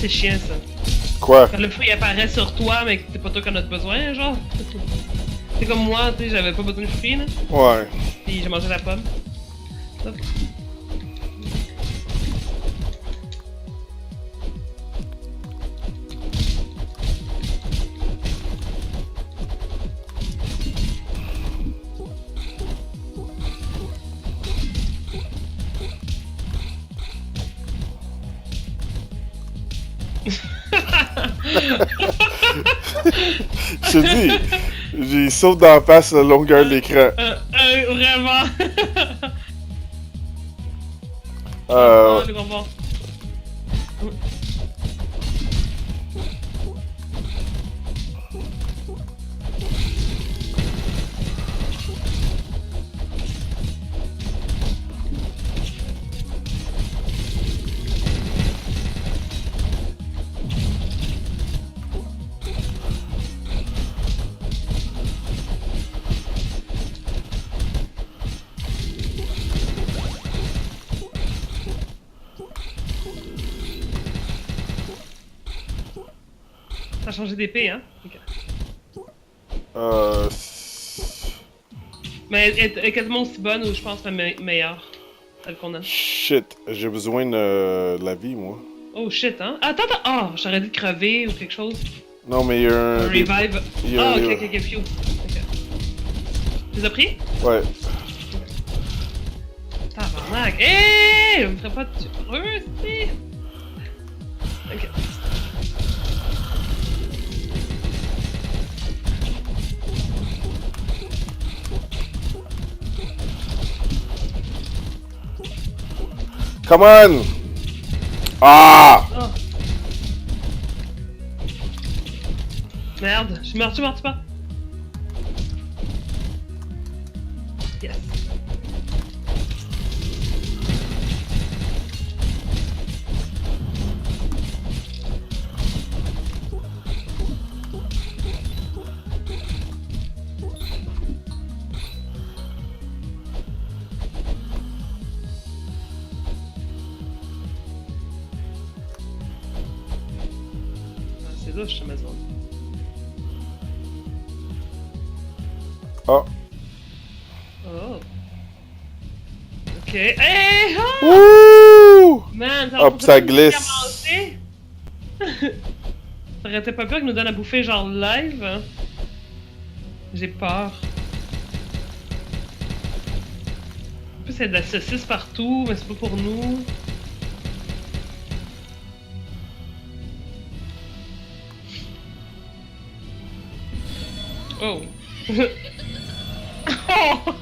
c'est chiant ça. Quoi? Quand le feu il apparaît sur toi, mais que c'est pas toi qu'on a besoin, genre. C'est comme moi, tu sais, j'avais pas besoin de fruits, là. Ouais. Puis j'ai mangé la pomme. Hop. Je te dis, j'ai saute dans la face la longueur de l'écran. Vraiment. Euh, Le bonbon. T'as changé d'épée, hein? Ok. euh, Mais elle est quasiment aussi bonne ou je pense meilleure. Celle qu'on a. shit, j'ai besoin de la vie, moi. Oh shit, hein? Attends, attends! Ah, j'aurais dû crever ou quelque chose. Non, mais il y a Un un... revive. il y a Ah, un- ok, ok, ok, phew. Ok. Tu les as pris? Ouais. Tabarnak! Hé! Je me ferais pas de tuer, si! Ok. Come on! Ah! Oh. Merde, je suis mort, tu pas? Yes. Ah, c'est louche, cette maison. Ah. Oh. Ok. Hey! Ah! Ouh! Man, ça Hop, ça glisse. T'aurais pas peur qu'il nous donne à bouffer genre live? Hein? J'ai peur. En plus, il y a de la saucisse partout, mais c'est pas pour nous. Oh! Oh!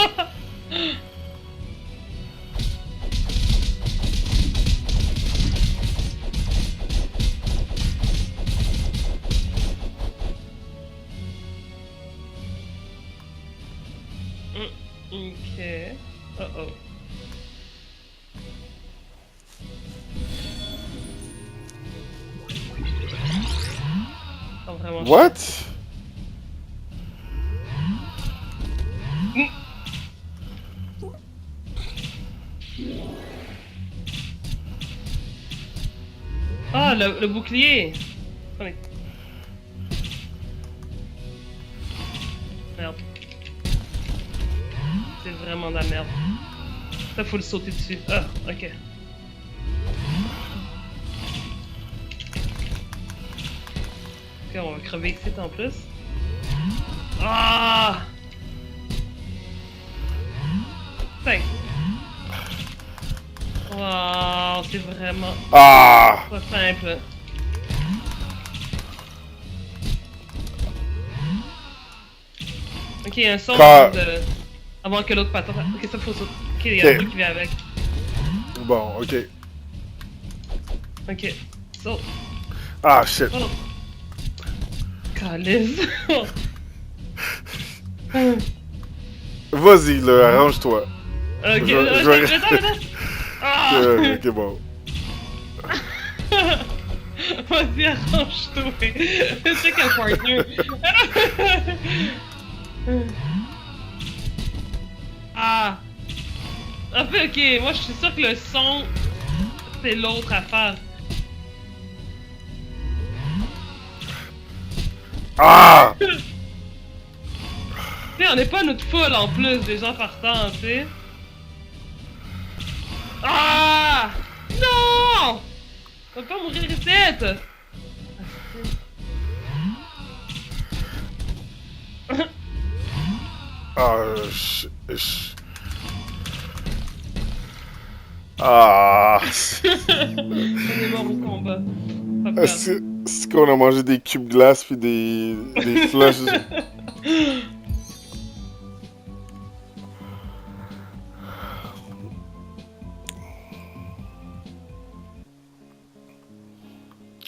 Ok. Uh-oh. Oh, vraiment What? Ah, le bouclier! Attendez. Merde. C'est vraiment de la merde. Ça, faut le sauter dessus. Ah, ok. Ok, on va crever ici en plus. Ah! Putain! Wow, c'est vraiment Ah! pas simple. Ok, il y a un son avant que l'autre patate. Ok, ça faut sauter. Ok, il y a un truc qui vient avec. Bon, ok. Ok, saute. Ah, shit. Oh. Calice. Vas-y, là, arrange-toi. Ok, Je vais- attends. Ah! Ok, bon. Vas-y, arrange-toi. C'est quel partner. Ah! En fait, ok, moi je suis sûr que le son, c'est l'autre affaire. Ah! Tu sais, on n'est pas notre foule en plus, des gens partant, tu sais. Ah! Non! On va pas mourir ici! Ah, Ah! On est mort au combat. Pas peur. C'est qu'on a mangé des cubes glace puis des flèches.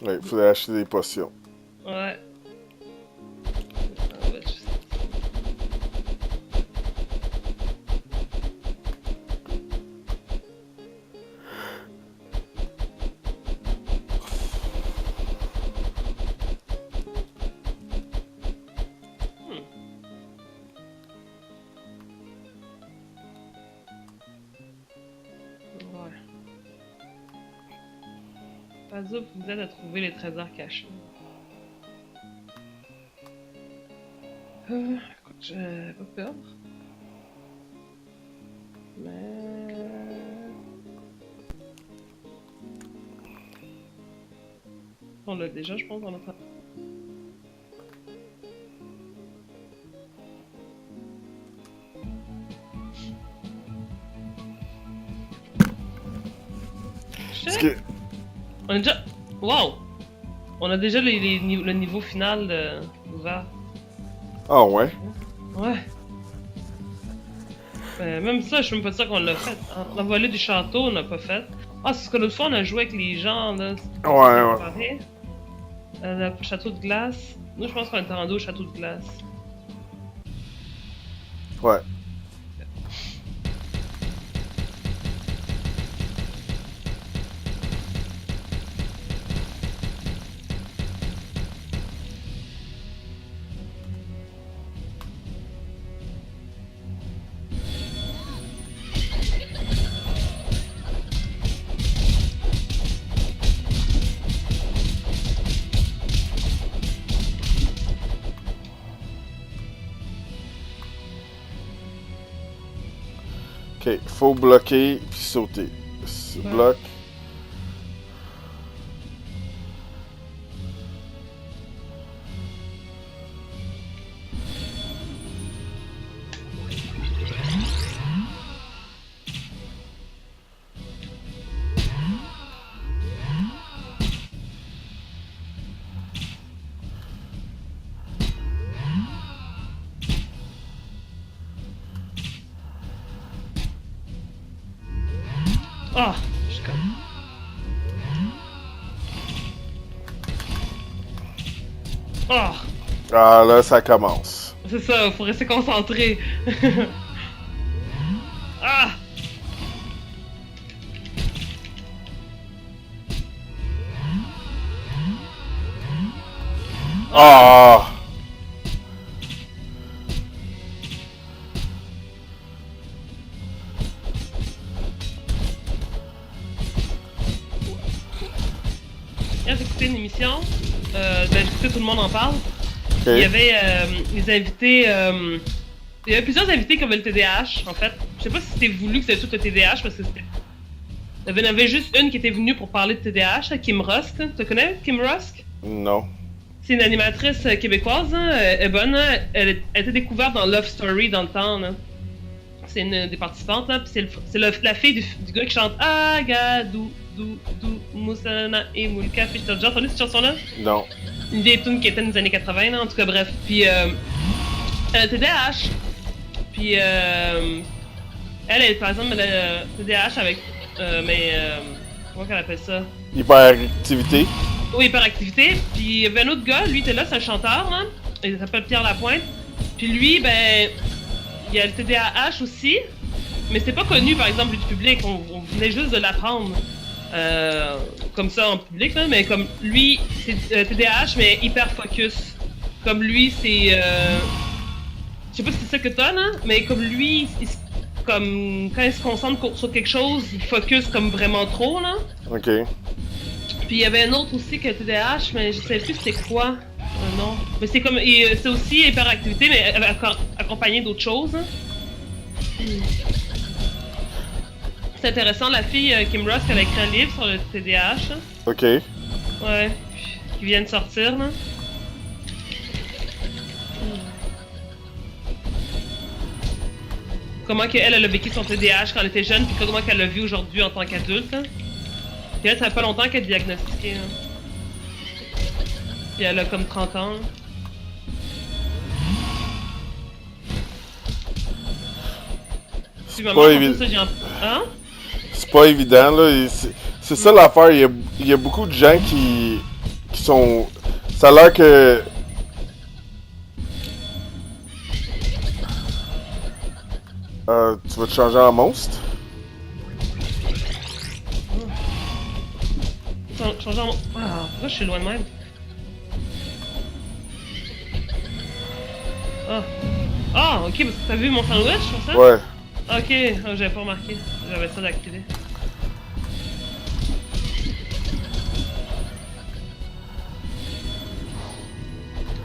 Ouais, il faudrait acheter des potions. Ouais. On va juste- Ouais. Pazo vous aide à trouver les trésors cachés. Écoute, j'ai pas peur. Mais... On l'a déjà, je pense, dans notre... Parce que, On a déjà... Wow! On a déjà le niveau final ouvert. ah ouais? Ouais. Même ça, je suis même pas sûre qu'on l'a fait. La volée du château, on l'a pas fait. Ah, c'est ce que l'autre fois, on a joué avec les gens, là. Ouais. Le château de glace. Nous, je pense qu'on était rendu au château de glace. Ouais. Ok, faut bloquer puis sauter. Ouais. Bloc. Ah! Je suis comme... Ah! Ah là, ça commence. C'est ça, faut rester concentré. Ah! Ah! Hier, j'écoutais une émission. J'écoutais Tout le monde en parle. Ok. Il y avait les invités. Il y avait plusieurs invités qui avaient le TDAH, en fait. Je sais pas si c'était voulu que c'était tout le TDAH, parce que c'était. Il y en avait juste une qui était venue pour parler de TDAH, Kim Rusk. Tu connais Kim Rusk? Non. C'est une animatrice québécoise, hein, elle est bonne. Hein. Elle a été découverte dans Love Story dans le temps. Là. C'est une des participantes, là, puis c'est la fille du gars qui chante Agadou, Moussana et Moulka. Puis t'as déjà entendu cette chanson-là? Non. Une vieille tune qui était dans les années 80, là, en tout cas, bref. Puis elle a TDAH. Puis elle, par exemple, elle a TDAH avec. Comment qu'on appelle ça? Hyperactivité. Oui, hyperactivité. Puis il y avait un autre gars, lui, était là, c'est un chanteur, là. Il s'appelle Pierre Lapointe. Puis lui, ben. Il y a le TDAH aussi. Mais c'était pas connu, par exemple, du public. On venait juste de l'apprendre. Comme ça en public, là. Mais comme lui, c'est TDAH, mais hyper focus. Comme lui, c'est. Je sais pas si c'est ça que t'as, là. Mais comme lui, comme quand il se concentre sur quelque chose, il focus comme vraiment trop, là. Ok. Puis il y avait un autre aussi qui a TDAH, mais je sais plus c'était quoi. Non. Mais c'est comme. C'est aussi hyperactivité, mais accompagné d'autres choses. Hein. C'est intéressant, la fille Kim Ross, elle a écrit un livre sur le TDAH. Ok. Ouais. Qui vient de sortir, là. Comment qu'elle a vécu son TDAH quand elle était jeune, puis comment qu'elle l'a vu aujourd'hui en tant qu'adulte. Hein. Puis elle, ça fait pas longtemps qu'elle est diagnostiquée. Hein. Puis elle a comme 30 ans. Puis maman, ça, j'ai hein? C'est pas évident, là. C'est ça l'affaire. Il y a beaucoup de gens qui sont. Ça a l'air que. Tu vas te changer en monstre? Changer en monstre? Ah, pourquoi je suis loin de même? Ah. Ah, ok, parce que t'as vu mon sandwich sur ça? Ouais. Ok, oh, j'avais pas remarqué. J'avais ça d'activer.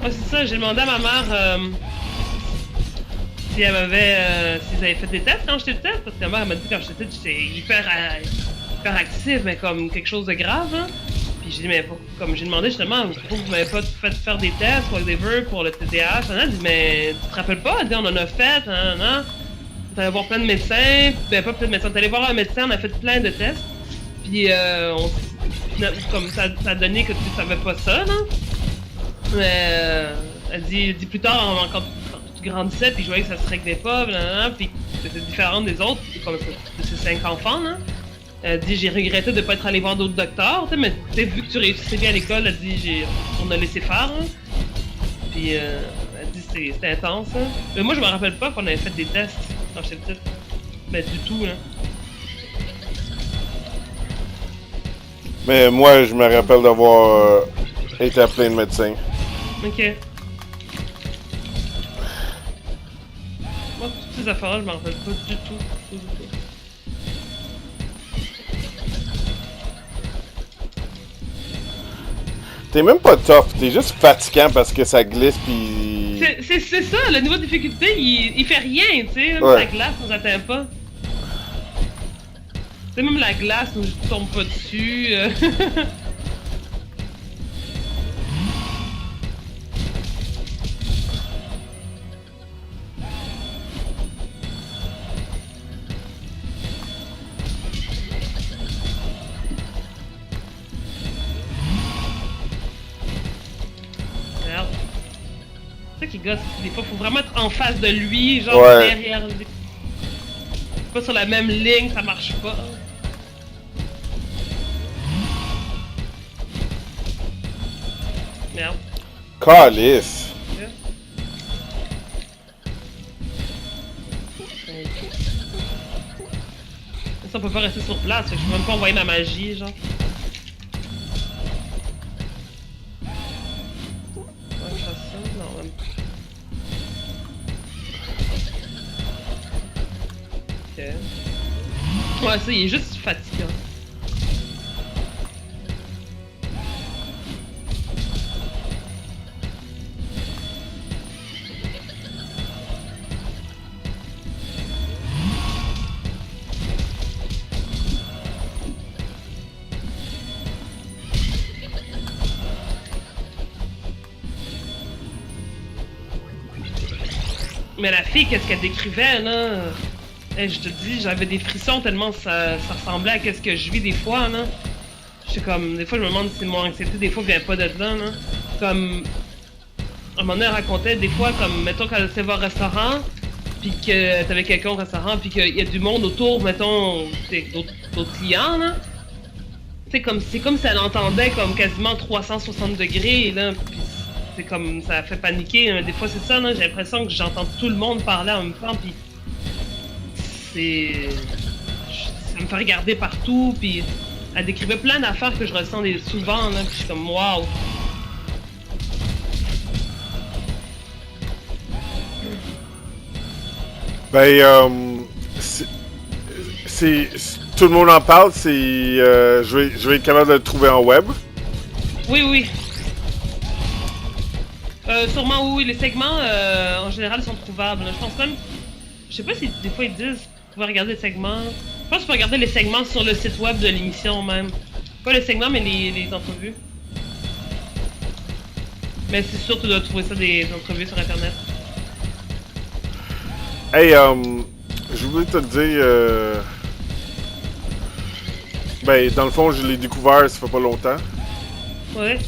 Ouais, c'est ça, j'ai demandé à ma mère si elle m'avait. S'ils avaient fait des tests quand j'étais petite, parce que ma mère elle m'a dit quand j'étais petite, j'étais hyper active, mais comme quelque chose de grave, hein. Puis j'ai dit, mais comme j'ai demandé justement, pourquoi vous m'avez pas fait faire des tests, whatever, pour le TDAH? Elle dit, mais tu te rappelles pas? Elle dit, on en a fait, non. On allait voir plein de médecins, ben pas plein de médecins, on est allé voir un médecin, on a fait plein de tests, puis comme ça a donné que tu savais pas ça, là. Mais elle dit plus tard, quand tu grandissais, puis je voyais que ça se réglait pas, puis que c'était différent des autres, comme de ces 5 enfants, là. Elle dit, j'ai regretté de pas être allé voir d'autres docteurs, mais vu que tu réussissais bien à l'école, elle dit, on a laissé faire, hein. Puis elle dit, c'était intense, hein. Mais moi, je me rappelle pas qu'on avait fait des tests quand j'étais petite. Ben, du tout, là. Mais moi, je me rappelle d'avoir été à plein de médecins. Ok. Moi, toutes ces affaires-là, je m'en rappelle pas du tout. T'es même pas tough, t'es juste fatigant parce que ça glisse pis... C'est ça, le niveau de difficulté, il fait rien, tu sais, même ouais. la glace, on s'atteint pas. Tu sais, même la glace, je tombe pas dessus. Merde. C'est ça qui gosse, des fois, faut vraiment être en face de lui, genre ouais. derrière lui. Pas sur la même ligne, ça marche pas. Merde. Calice. Ça, on peut pas rester sur place, je peux même pas envoyer ma magie, genre. Ouais, je fasse ça, non, même pas. Ok. Ouais, ça, il est juste fatigant. Mais la fille, qu'est-ce qu'elle décrivait, là? Hey, je te dis, j'avais des frissons tellement ça ressemblait à ce que je vis des fois, là. J'étais comme, des fois, je me demande si mon anxiété, des fois, vient pas de dedans, là. Comme, à un moment donné, elle racontait, des fois, comme, mettons, quand elle va au restaurant, pis que t'avais quelqu'un au restaurant, pis qu'il y a du monde autour, mettons, d'autres clients, là. C'est comme si elle entendait, comme, quasiment 360 degrés, là. Pis c'est comme, ça fait paniquer. Des fois, c'est ça, là. J'ai l'impression que j'entends tout le monde parler en même temps, pis ça me fait regarder partout, puis elle décrivait plein d'affaires que je ressens souvent, là, puis je suis comme waouh. Ben, tout le monde en parle, je vais être capable de le trouver en web. Oui. Sûrement oui, les segments en général sont trouvables. Je pense même. Je sais pas si des fois ils disent vous pouvez regarder les segments. Je pense que tu peux regarder les segments sur le site web de l'émission même. Pas les segments mais les entrevues. Mais c'est sûr que tu dois trouver ça des entrevues sur internet. Hey, je voulais te dire. Ben, dans le fond, je l'ai découvert ça fait pas longtemps. Ouais.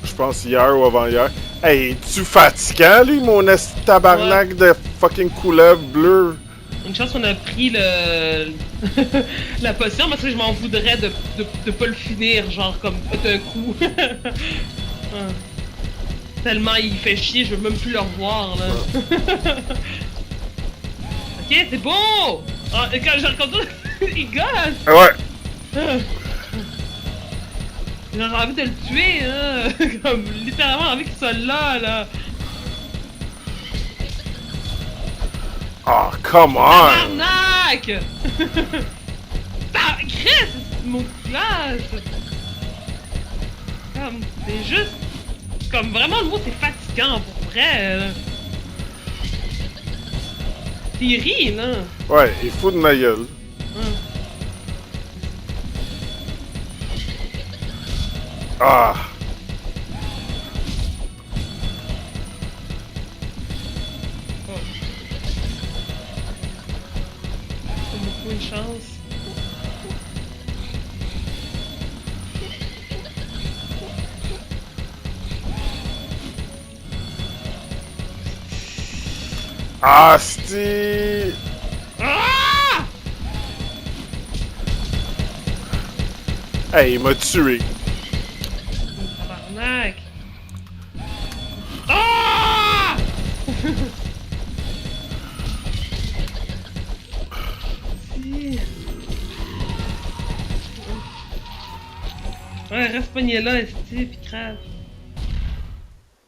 Je pense hier ou avant-hier. Hey, es-tu fatigant, lui, mon tabarnak de fucking couleuvre bleue? Une chance qu'on a pris le la potion parce que je m'en voudrais de pas le finir, genre comme d'un coup. Ouais. Tellement il fait chier, je veux même plus le revoir là. Ok, c'est beau! Ah, quand je rencontre il gosse! Ouais. J'ai envie de le tuer, hein! Comme littéralement envie qu'il soit là! Oh, come on! Tabarnak! Chris! C'est mon classe! Comme, c'est juste... Comme vraiment le mot c'est fatigant pour vrai! Là. Il rit, là! Ouais, il faut de ma gueule. Ah! C'est beaucoup une chance. Ah, c'ti... Ah! Hey, il m'a tué. Tabarnak! Ah! Si. Ouais, reste pogné là, esti, pis crave.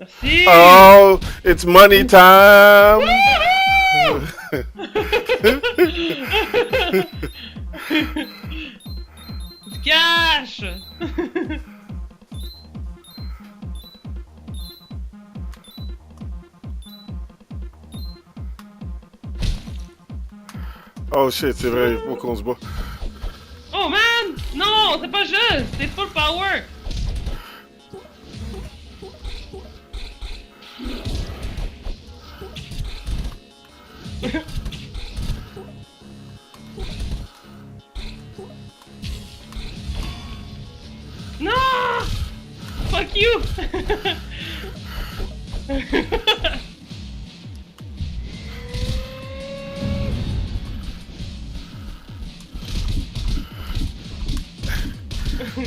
Merci! Oh, it's money time! Du cash! Oh shit, c'est vrai, il faut qu'on se bat. Oh man! Non, c'est pas juste! C'est full power! Non! Fuck you!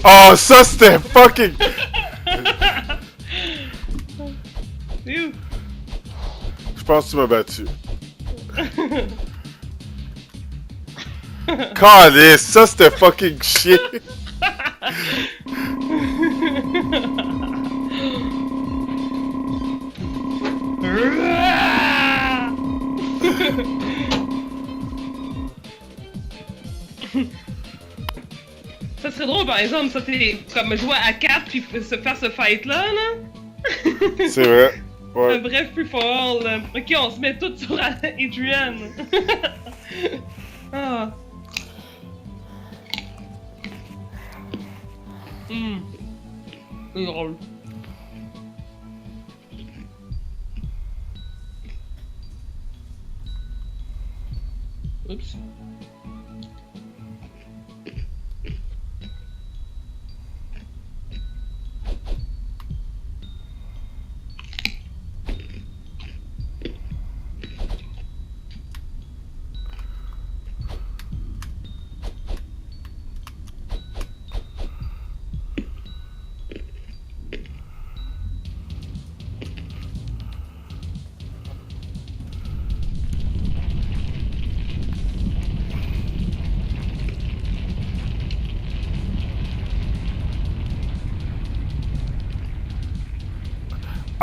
Oh, ça c'était fucking... Ew. Je pense que tu m'as battu. Calisse, ça c'était fucking shit. Ça serait drôle par exemple, ça t'es comme jouer à 4 puis se faire ce fight là. C'est vrai. Ouais. Un bref plus fort là. Ok, on se met tout sur Adrian. Ah. C'est drôle. Oups.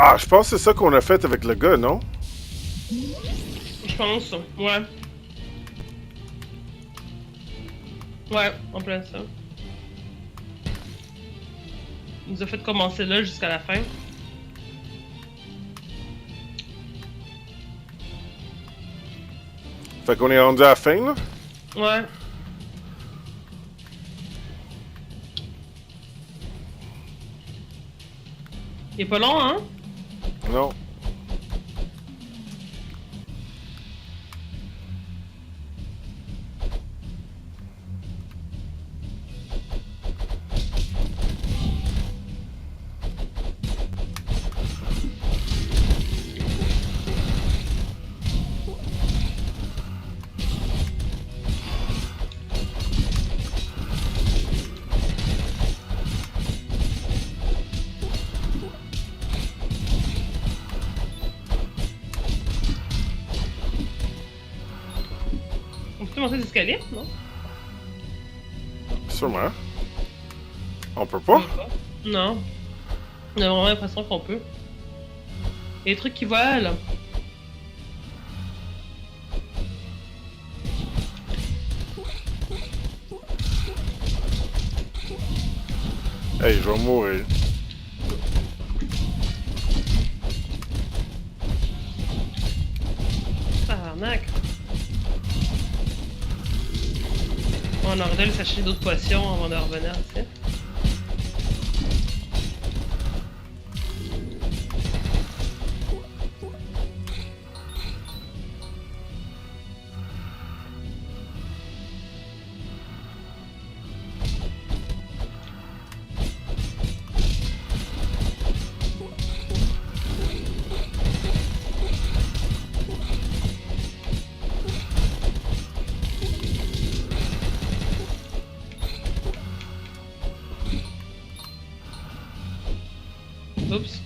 Ah, je pense que c'est ça qu'on a fait avec le gars, non? Je pense, ouais. Ouais, en plein ça. Il nous a fait commencer là jusqu'à la fin. Fait qu'on est rendu à la fin, là? Ouais. Il est pas long, hein? Non. On peut monter les escaliers, non? Sûrement. On peut pas? Non. On a vraiment l'impression qu'on peut. Il y a des trucs qui volent. Hey, je vais mourir. Tabarnak. On aurait dû aller s'acheter d'autres potions avant de revenir, tu sais. Oups.